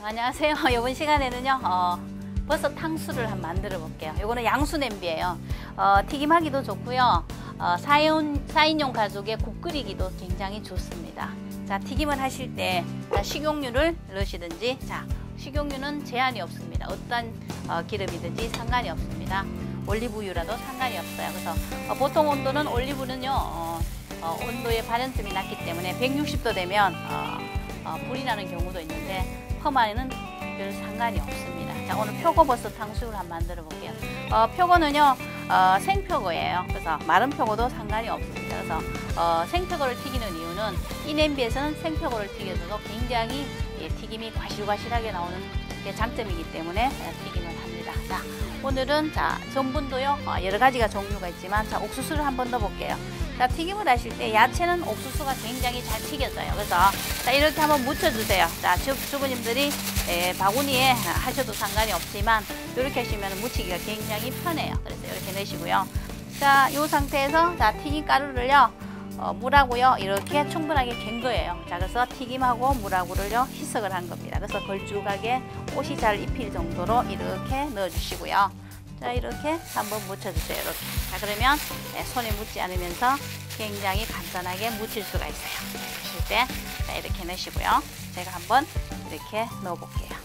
안녕하세요. 이번 시간에는요 버섯 탕수를 한번 만들어 볼게요. 이거는 양수 냄비예요. 튀김하기도 좋고요. 4인용 가족의 국 끓이기도 굉장히 좋습니다. 자, 튀김을 하실 때 식용유를 넣으시든지, 자, 식용유는 제한이 없습니다. 어떤 기름이든지 상관이 없습니다. 올리브유라도 상관이 없어요. 그래서 보통 온도는 올리브는요 온도의 발연점이 낮기 때문에 160도 되면 불이 나는 경우도 있는데 펌에는 별 상관이 없습니다. 자, 오늘 표고버섯 탕수육을 한번 만들어 볼게요. 표고는요 생표고예요. 그래서 마른 표고도 상관이 없습니다. 그래서 생표고를 튀기는 이유는 이 냄비에서는 생표고를 튀겨서도 굉장히 튀김이 과실과실하게 나오는 게 장점이기 때문에 튀김을 합니다. 자, 오늘은 전분도요 여러 가지가 종류가 있지만, 자, 옥수수를 한번 넣어볼게요. 자, 튀김을 하실 때 야채는 옥수수가 굉장히 잘 튀겨져요. 그래서 자, 이렇게 한번 묻혀주세요. 자, 주부님들이 바구니에 하셔도 상관이 없지만 이렇게 하시면 묻히기가 굉장히 편해요. 그래서 이렇게 넣으시고요. 자, 이 상태에서 자, 튀김 가루를요 물하고요 이렇게 충분하게 갠 거예요. 자, 그래서 튀김하고 물하고를요 희석을 한 겁니다. 그래서 걸쭉하게 옷이 잘 입힐 정도로 이렇게 넣어주시고요. 자, 이렇게 한번 묻혀주세요. 이렇게. 자, 그러면 손에 묻지 않으면서 굉장히 간단하게 묻힐 수가 있어요. 묻힐 때 자, 이렇게 넣으시고요. 제가 한번 이렇게 넣어볼게요.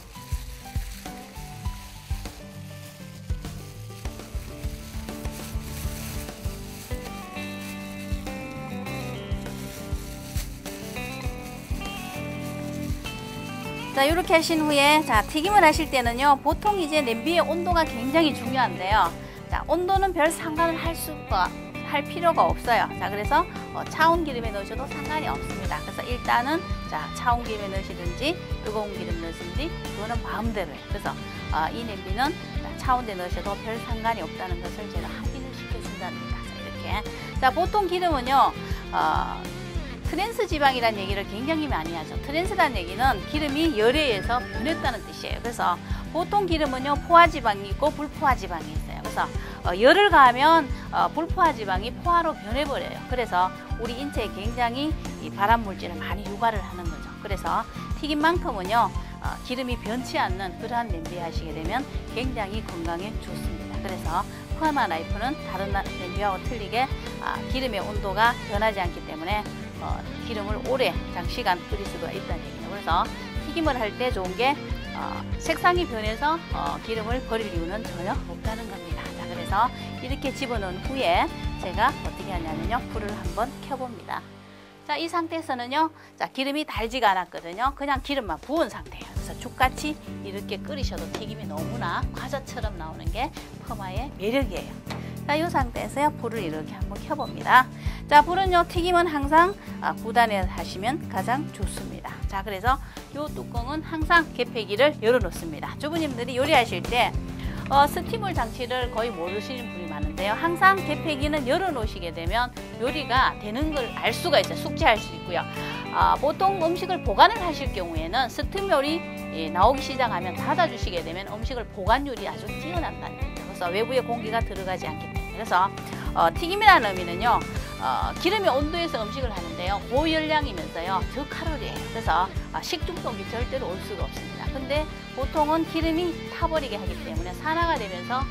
자, 이렇게 하신 후에 자, 튀김을 하실 때는요 보통 이제 냄비의 온도가 굉장히 중요한데요. 자, 온도는 별 상관을 할 필요가 없어요. 자, 그래서 차온 기름에 넣으셔도 상관이 없습니다. 그래서 일단은 자, 차온 기름에 넣으시든지 뜨거운 기름 넣으시든지 그거는 마음대로예요. 그래서 이 냄비는 차온 데 넣으셔도 별 상관이 없다는 것을 제가 합의를 시켜준답니다. 자, 이렇게. 자, 보통 기름은요 트랜스 지방이라는 얘기를 굉장히 많이 하죠. 트랜스라는 얘기는 기름이 열에 의해서 변했다는 뜻이에요. 그래서 보통 기름은요 포화지방이 있고 불포화지방이 있어요. 그래서 열을 가하면 불포화지방이 포화로 변해버려요. 그래서 우리 인체에 굉장히 이 발암물질을 많이 유발을 하는 거죠. 그래서 튀김만큼은요 기름이 변치 않는 그러한 냄비에 하시게 되면 굉장히 건강에 좋습니다. 그래서 포아마 라이프는 다른 냄비하고 틀리게 기름의 온도가 변하지 않기 때문에 기름을 오래 장시간 끓일 수가 있다는 얘기죠. 그래서 튀김을 할 때 좋은 게 색상이 변해서 기름을 버릴 이유는 전혀 없다는 겁니다. 자, 그래서 이렇게 집어넣은 후에 제가 어떻게 하냐면요 불을 한번 켜봅니다. 자, 이 상태에서는요 자, 기름이 달지가 않았거든요. 그냥 기름만 부은 상태예요. 그래서 죽같이 이렇게 끓이셔도 튀김이 너무나 과자처럼 나오는 게 퍼마의 매력이에요. 자, 이 상태에서요 불을 이렇게 한번 켜봅니다. 자, 불은요 튀김은 항상 9단에 하시면 가장 좋습니다. 자, 그래서 이 뚜껑은 항상 개폐기를 열어놓습니다. 주부님들이 요리하실 때 스팀물 장치를 거의 모르시는 분이 많은데요. 항상 개폐기는 열어놓으시게 되면 요리가 되는 걸 알 수가 있어요. 숙지할 수 있고요. 보통 음식을 보관을 하실 경우에는 스팀물이 나오기 시작하면 닫아주시게 되면 음식을 보관율이 아주 뛰어난다는 거죠. 그래서 외부의 공기가 들어가지 않기 때문에. 그래서 튀김이라는 의미는요 기름의 온도에서 음식을 하는데요 고열량이면서요 저칼로리예요. 그래서 식중독이 절대로 올 수가 없습니다. 근데 보통은 기름이 타버리게 하기 때문에 산화가 되면서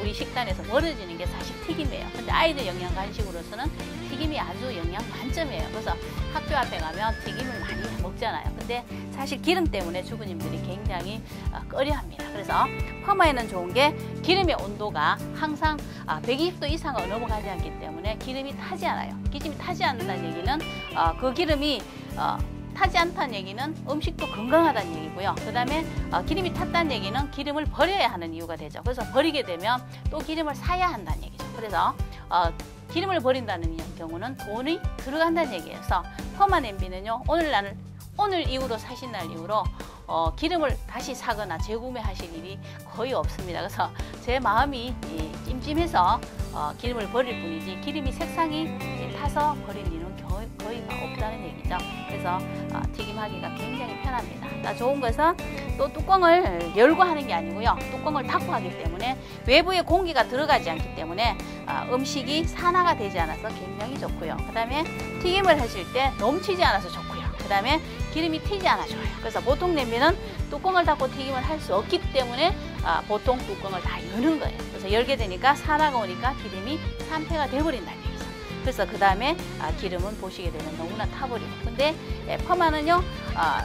우리 식단에서 멀어지는 게 사실 튀김이에요. 근데 아이들 영양 간식으로서는 튀김이 아주 영양 만점이에요. 그래서 학교 앞에 가면 튀김을 많이 먹잖아요. 근데 사실 기름 때문에 주부님들이 굉장히 꺼려합니다. 그래서 퍼마에는 좋은 게 기름의 온도가 항상 120도 이상을 넘어가지 않기 때문에 기름이 타지 않아요. 기름이 타지 않는다는 얘기는 그 기름이 타지 않다는 얘기는 음식도 건강하다는 얘기고요. 그 다음에 기름이 탔다는 얘기는 기름을 버려야 하는 이유가 되죠. 그래서 버리게 되면 또 기름을 사야 한다는 얘기죠. 그래서 기름을 버린다는 경우는 돈이 들어간다는 얘기예요. 그래서 퍼마 냄비는요 오늘 이후로 사신 날 이후로 기름을 다시 사거나 재구매하실 일이 거의 없습니다. 그래서 제 마음이 찜찜해서 기름을 버릴 뿐이지 기름이 색상이 타서 버릴 일은 거의 없다는 얘기죠. 그래서 튀김하기가 굉장히 편합니다. 자, 좋은 것은 또 뚜껑을 열고 하는 게 아니고요. 뚜껑을 닫고 하기 때문에 외부에 공기가 들어가지 않기 때문에 음식이 산화가 되지 않아서 굉장히 좋고요. 그 다음에 튀김을 하실 때 넘치지 않아서 좋고요. 그 그 다음에 기름이 튀지 않아 좋아요. 그래서 보통 냄비는 뚜껑을 닫고 튀김을 할 수 없기 때문에 보통 뚜껑을 다 여는 거예요. 그래서 열게 되니까 산화가 오니까 기름이 산패가 돼버린다는 얘기죠. 그래서 그 다음에 기름은 보시게 되면 너무나 타버리고. 근데 퍼마는요,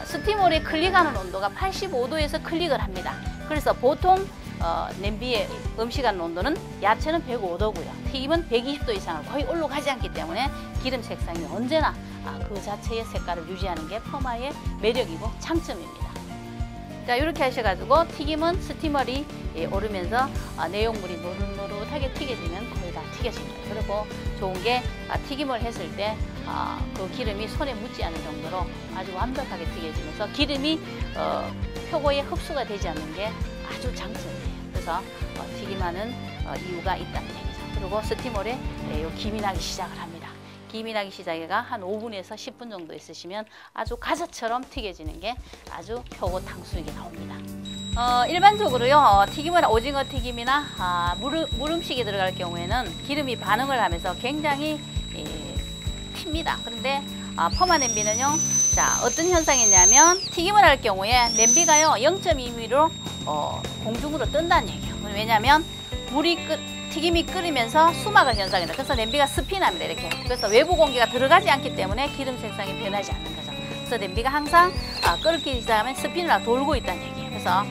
스팀홀에 클릭하는 온도가 85도에서 클릭을 합니다. 그래서 보통 냄비에 음식하는 온도는 야채는 105도고요. 튀김은 120도 이상을 거의 올라가지 않기 때문에 기름 색상이 언제나 그 자체의 색깔을 유지하는 게 퍼마의 매력이고 장점입니다. 자, 이렇게 하셔가지고 튀김은 스티머리 오르면서 내용물이 노릇노릇하게 튀겨지면 거의 다 튀겨집니다. 그리고 좋은 게 튀김을 했을 때 그 기름이 손에 묻지 않을 정도로 아주 완벽하게 튀겨지면서 기름이 표고에 흡수가 되지 않는 게 아주 장점이에요. 그래서 튀김하는 이유가 있다는 얘기죠. 그리고 스티머에 김이 나기 시작을 합니다. 김이 나기 시작해가 한 5분에서 10분 정도 있으시면 아주 과자처럼 튀겨지는 게 아주 표고 탕수육이 나옵니다. 일반적으로요, 튀김을 오징어 튀김이나 물음식이 들어갈 경우에는 기름이 반응을 하면서 굉장히 튑니다. 그런데 퍼마 냄비는요, 자, 어떤 현상이 있냐면 튀김을 할 경우에 냄비가요 0.2mm로 공중으로 뜬다는 얘기예요. 왜냐하면 튀김이 끓이면서 수막을 현상이다. 그래서 냄비가 스피납니다. 이렇게. 그래서 외부 공기가 들어가지 않기 때문에 기름 색상이 변하지 않는 거죠. 그래서 냄비가 항상 끓기 시작하면 스피너가 돌고 있다는 얘기예요. 그래서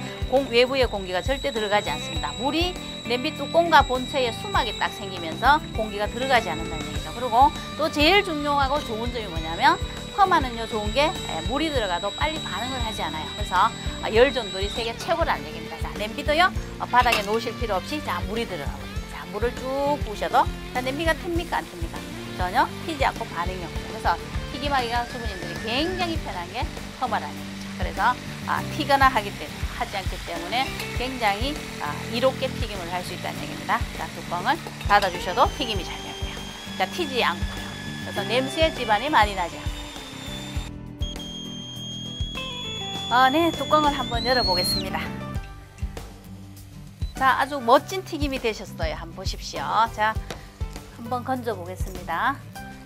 외부의 공기가 절대 들어가지 않습니다. 물이 냄비 뚜껑과 본체에 수막이 딱 생기면서 공기가 들어가지 않는다는 얘기죠. 그리고 또 제일 중요하고 좋은 점이 뭐냐면 퍼마는요, 좋은 게 물이 들어가도 빨리 반응을 하지 않아요. 그래서 열 전도율이 세계 최고라는 얘기입니다. 자, 냄비도요, 바닥에 놓으실 필요 없이 자, 물이 들어가고. 자, 물을 쭉 부으셔도 자, 냄비가 튑니까 안 튑니까? 전혀 튀지 않고 반응이 없어요. 그래서 튀김하기가 주부님들이 굉장히 편한 게 퍼마라는 얘기죠. 그래서 튀거나 하지 않기 때문에 굉장히 이롭게 튀김을 할 수 있다는 얘기입니다. 자, 뚜껑을 닫아주셔도 튀김이 잘 되고요. 자, 튀지 않고요. 그래서 냄새 집안이 많이 나지 않고요. 네, 뚜껑을 한번 열어보겠습니다. 자, 아주 멋진 튀김이 되셨어요. 한번 보십시오. 자, 한번 건져 보겠습니다.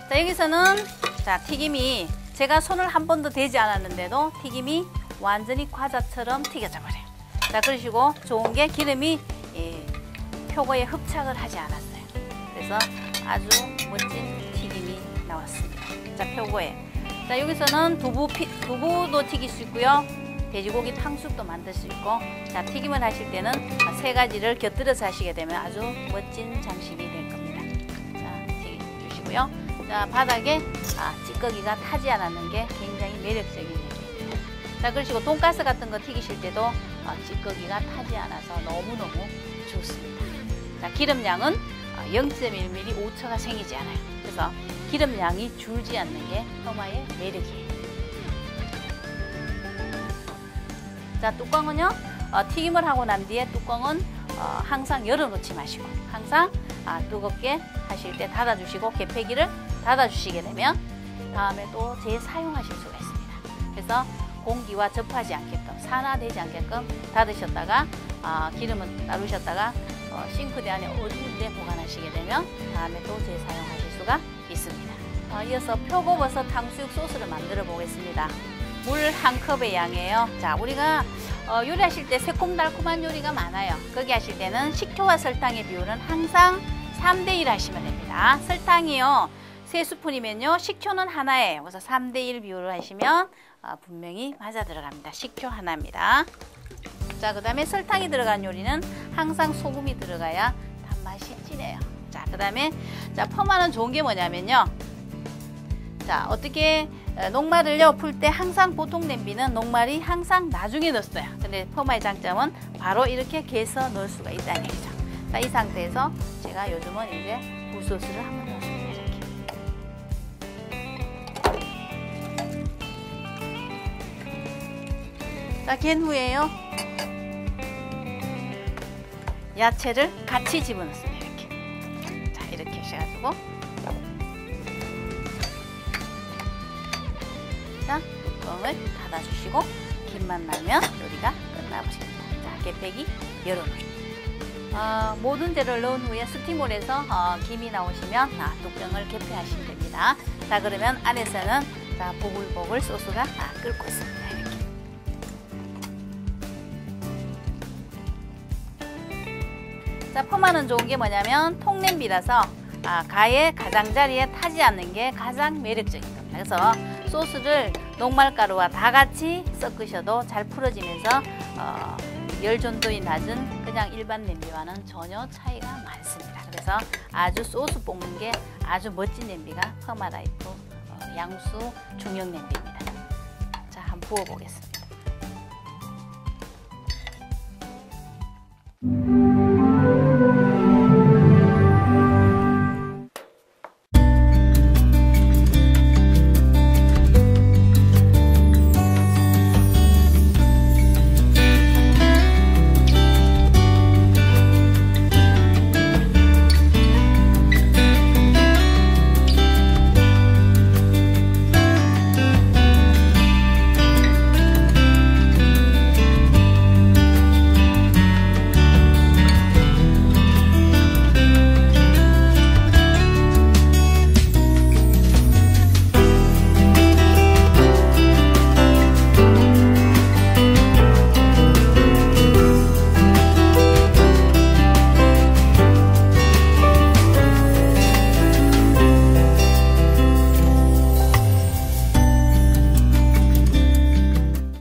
자, 여기서는 자, 튀김이 제가 손을 한 번도 대지 않았는데도 튀김이 완전히 과자처럼 튀겨져 버려요. 자, 그러시고 좋은 게 기름이 표고에 흡착을 하지 않았어요. 그래서 아주 멋진 튀김이 나왔습니다. 자, 표고에. 자, 여기서는 두부도 튀길 수 있고요. 돼지고기 탕수육도 만들 수 있고, 자, 튀김을 하실 때는 세 가지를 곁들여서 하시게 되면 아주 멋진 장식이 될 겁니다. 자, 튀겨주시고요. 자, 바닥에 찌꺼기가 타지 않았는 게 굉장히 매력적인 얘기입니다. 자, 그러시고 돈가스 같은 거 튀기실 때도 찌꺼기가 타지 않아서 너무너무 좋습니다. 자, 기름량은 0.1mm 오차가 생기지 않아요. 그래서 기름량이 줄지 않는 게 퍼마의 매력이에요. 자, 뚜껑은요, 튀김을 하고 난 뒤에 뚜껑은 항상 열어놓지 마시고 항상 뜨겁게 하실 때 닫아주시고 개폐기를 닫아주시게 되면 다음에 또 재사용하실 수가 있습니다. 그래서 공기와 접하지 않게끔, 산화되지 않게끔 닫으셨다가 기름은 따르셨다가 싱크대 안에 어두운 데 보관하시게 되면 다음에 또 재사용하실 수가 있습니다. 이어서 표고버섯 탕수육 소스를 만들어 보겠습니다. 물 1컵의 양이에요. 자, 우리가 요리하실 때 새콤달콤한 요리가 많아요. 거기 하실 때는 식초와 설탕의 비율은 항상 3대1 하시면 됩니다. 설탕이요, 3스푼이면요, 식초는 하나예요. 그래서 3대1 비율을 하시면 분명히 맞아 들어갑니다. 식초 하나입니다. 자, 그 다음에 설탕이 들어간 요리는 항상 소금이 들어가야 단맛이 진해요. 자, 그 다음에 퍼마는 좋은 게 뭐냐면요, 자, 어떻게 녹말을요 풀 때 항상 보통 냄비는 녹말이 항상 나중에 넣었어요. 근데 퍼마의 장점은 바로 이렇게 개서 넣을 수가 있다는 얘기죠. 자, 이 상태에서 제가 요즘은 이제 굴소스를 한번 넣어줍니다. 이렇게. 자, 갠 후에요, 야채를 같이 집어넣습니다. 이렇게. 자, 이렇게 하셔가지고. 자, 뚜껑을 닫아주시고 김만 나면 요리가 끝나버립니다. 자, 개폐기 열어놓습니다. 모든 재료를 넣은 후에 스팀홀에서 김이 나오시면 뚜껑을 개폐하시면 됩니다. 자, 그러면 안에서는 자, 보글보글 소스가 끓고 있습니다. 이렇게. 자, 퍼마는 좋은 게 뭐냐면 통냄비라서 가의 가장자리에 타지 않는 게 가장 매력적인 겁니다. 그래서 소스를 녹말가루와 다 같이 섞으셔도 잘 풀어지면서 열 전도이 낮은 그냥 일반 냄비와는 전혀 차이가 많습니다. 그래서 아주 소스 볶는 게 아주 멋진 냄비가 퍼마라이프 양수 중형 냄비입니다. 자, 한번 부어보겠습니다.